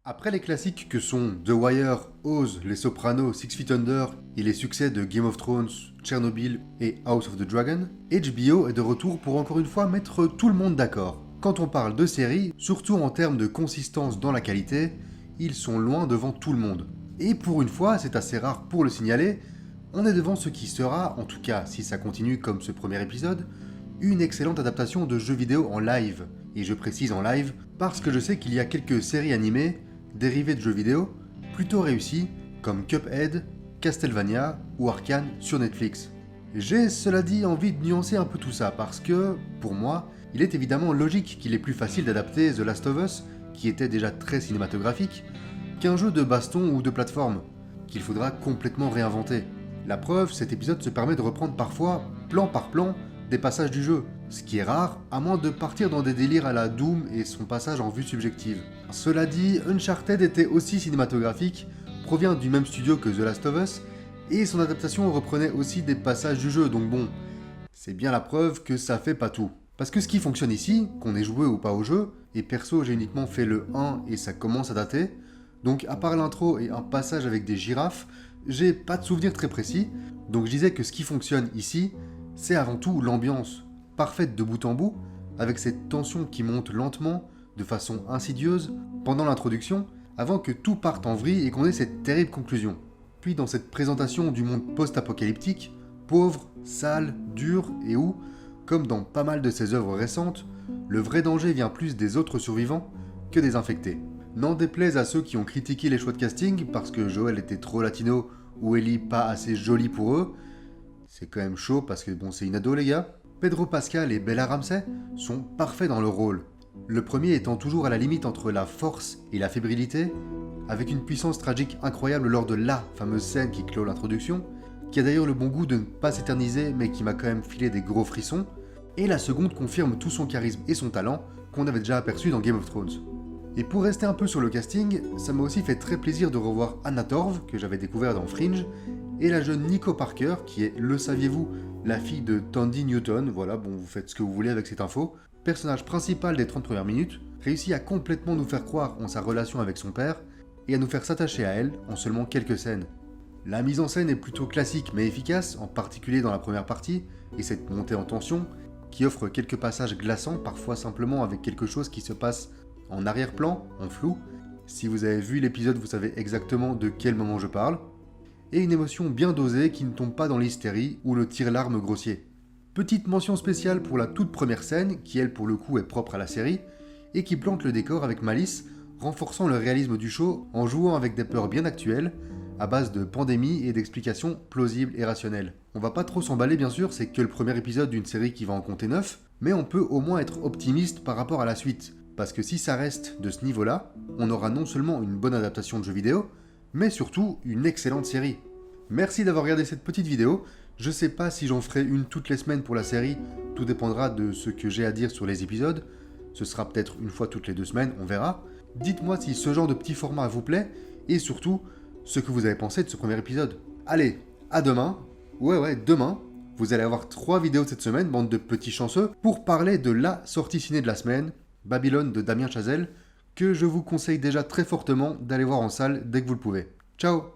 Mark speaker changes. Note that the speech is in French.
Speaker 1: Après les classiques que sont The Wire, Oz, Les Sopranos, Six Feet Under et les succès de Game of Thrones, Chernobyl et House of the Dragon, HBO est de retour pour encore une fois mettre tout le monde d'accord. Quand on parle de séries, surtout en termes de consistance dans la qualité, ils sont loin devant tout le monde. Et pour une fois, c'est assez rare pour le signaler, on est devant ce qui sera, en tout cas si ça continue comme ce premier épisode, une excellente adaptation de jeux vidéo en live. Et je précise en live parce que je sais qu'il y a quelques séries animées dérivés de jeux vidéo, plutôt réussis, comme Cuphead, Castlevania ou Arcane sur Netflix. J'ai cela dit envie de nuancer un peu tout ça parce que, pour moi, il est évidemment logique qu'il est plus facile d'adapter The Last of Us, qui était déjà très cinématographique, qu'un jeu de baston ou de plateforme, qu'il faudra complètement réinventer. La preuve, cet épisode se permet de reprendre parfois, plan par plan, des passages du jeu, ce qui est rare, à moins de partir dans des délires à la Doom et son passage en vue subjective. Cela dit, Uncharted était aussi cinématographique, provient du même studio que The Last of Us, et son adaptation reprenait aussi des passages du jeu, donc bon, c'est bien la preuve que ça fait pas tout. Parce que ce qui fonctionne ici, qu'on ait joué ou pas au jeu, et perso j'ai uniquement fait le 1 et ça commence à dater, donc à part l'intro et un passage avec des girafes, j'ai pas de souvenir très précis, donc je disais que ce qui fonctionne ici, c'est avant tout l'ambiance, parfaite de bout en bout, avec cette tension qui monte lentement, de façon insidieuse, pendant l'introduction, avant que tout parte en vrille et qu'on ait cette terrible conclusion. Puis dans cette présentation du monde post-apocalyptique, pauvre, sale, dur et où, comme dans pas mal de ses œuvres récentes, le vrai danger vient plus des autres survivants que des infectés. N'en déplaise à ceux qui ont critiqué les choix de casting parce que Joel était trop latino ou Ellie pas assez jolie pour eux, c'est quand même chaud parce que bon, c'est une ado les gars. Pedro Pascal et Bella Ramsey sont parfaits dans leur rôle. Le premier étant toujours à la limite entre la force et la fébrilité, avec une puissance tragique incroyable lors de la fameuse scène qui clôt l'introduction, qui a d'ailleurs le bon goût de ne pas s'éterniser mais qui m'a quand même filé des gros frissons, et la seconde confirme tout son charisme et son talent qu'on avait déjà aperçu dans Game of Thrones. Et pour rester un peu sur le casting, ça m'a aussi fait très plaisir de revoir Anna Torv, que j'avais découvert dans Fringe, et la jeune Nico Parker, qui est, le saviez-vous, la fille de Tandy Newton, voilà, bon, vous faites ce que vous voulez avec cette info, personnage principal des 30 premières minutes, réussit à complètement nous faire croire en sa relation avec son père, et à nous faire s'attacher à elle en seulement quelques scènes. La mise en scène est plutôt classique mais efficace, en particulier dans la première partie, et cette montée en tension, qui offre quelques passages glaçants, parfois simplement avec quelque chose qui se passe en arrière-plan, en flou. Si vous avez vu l'épisode, vous savez exactement de quel moment je parle. Et une émotion bien dosée qui ne tombe pas dans l'hystérie ou le tire-larme grossier. Petite mention spéciale pour la toute première scène, qui elle pour le coup est propre à la série, et qui plante le décor avec malice, renforçant le réalisme du show en jouant avec des peurs bien actuelles, à base de pandémie et d'explications plausibles et rationnelles. On va pas trop s'emballer bien sûr, c'est que le premier épisode d'une série qui va en compter 9, mais on peut au moins être optimiste par rapport à la suite. Parce que si ça reste de ce niveau-là, on aura non seulement une bonne adaptation de jeu vidéo, mais surtout une excellente série. Merci d'avoir regardé cette petite vidéo. Je sais pas si j'en ferai une toutes les semaines pour la série, tout dépendra de ce que j'ai à dire sur les épisodes. Ce sera peut-être une fois toutes les 2 semaines, on verra. Dites-moi si ce genre de petit format vous plaît, et surtout, ce que vous avez pensé de ce premier épisode. Allez, à demain. Ouais, demain. Vous allez avoir 3 vidéos cette semaine, bande de petits chanceux, pour parler de la sortie ciné de la semaine, Babylone de Damien Chazelle, que je vous conseille déjà très fortement d'aller voir en salle dès que vous le pouvez. Ciao!